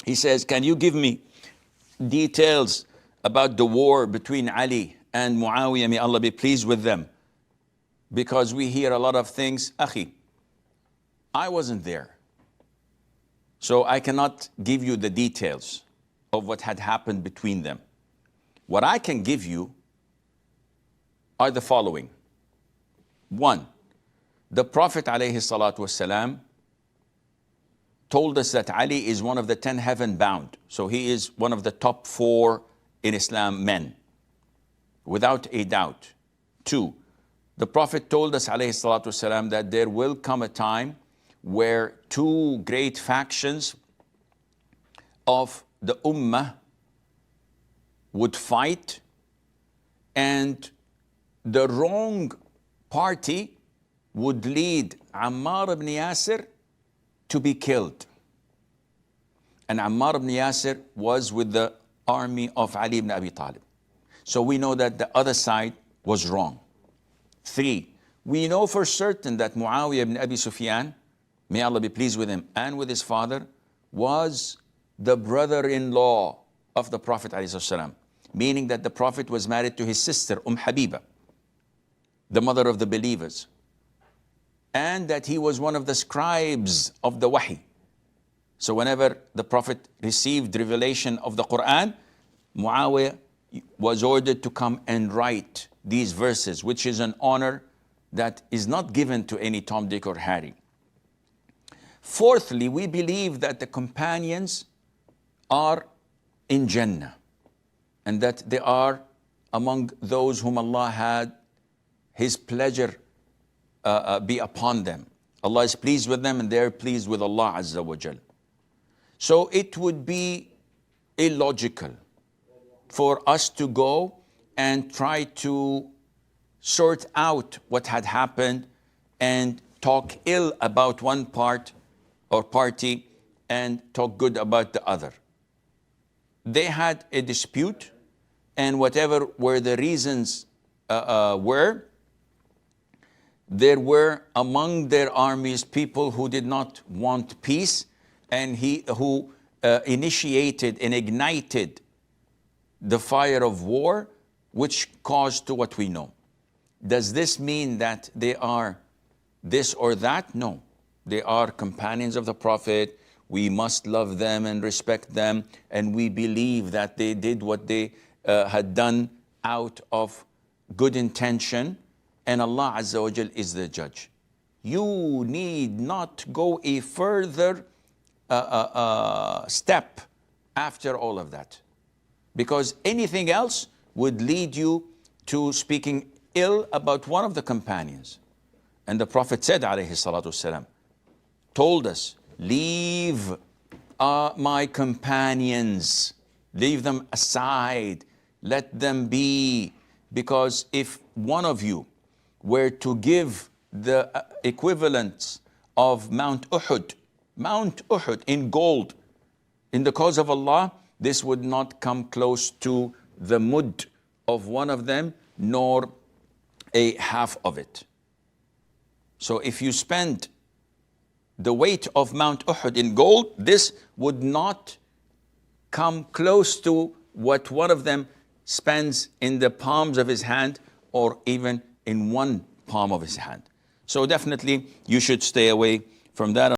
He says, can you give me details about the war between Ali and Muawiyah, may Allah be pleased with them? Because we hear a lot of things. Akhi, I wasn't there, so I cannot give you the details of what had happened between them. What I can give you are the following. One, the Prophet ﷺ told us that Ali is one of the 10 heaven bound. So he is one of the top 4 in Islam men, without a doubt. 2, the Prophet told us ﷺ that there will come a time where 2 great factions of the Ummah would fight, and the wrong party would lead Ammar ibn Yasir to be killed. And Ammar ibn Yasir was with the army of Ali ibn Abi Talib. So we know that the other side was wrong. 3, we know for certain that Muawiyah ibn Abi Sufyan, may Allah be pleased with him and with his father, was the brother-in-law of the Prophet ﷺ, meaning that the Prophet was married to his sister, Habibah, the mother of the believers, and that he was one of the scribes of the Wahy. So whenever the Prophet received revelation of the Qur'an, Muawiyah was ordered to come and write these verses, which is an honor that is not given to any Tom, Dick, or Harry. Fourthly, we believe that the companions are in Jannah, and that they are among those whom Allah had His pleasure be upon them. Allah is pleased with them and they're pleased with Allah Azza wa Jal. So it would be illogical for us to go and try to sort out what had happened and talk ill about one part or party and talk good about the other. They had a dispute, and whatever were the reasons there were among their armies people who did not want peace, and who initiated and ignited the fire of war, which caused to what we know. Does this mean that they are this or that? No. They are companions of the Prophet. We must love them and respect them, and we believe that they did what they had done out of good intention, and Allah Azza wa Jal is the judge. You need not go a further step after all of that, because anything else would lead you to speaking ill about one of the companions. And the Prophet said, alayhi salatu wasalam, told us, leave my companions, leave them aside, let them be, because if one of you were to give the equivalent of Mount Uhud in gold in the cause of Allah, this would not come close to the mud of one of them, nor a half of it. So if you spend the weight of Mount Uhud in gold, this would not come close to what one of them spends in the palms of his hand, or even in one palm of his hand. So definitely you should stay away from that.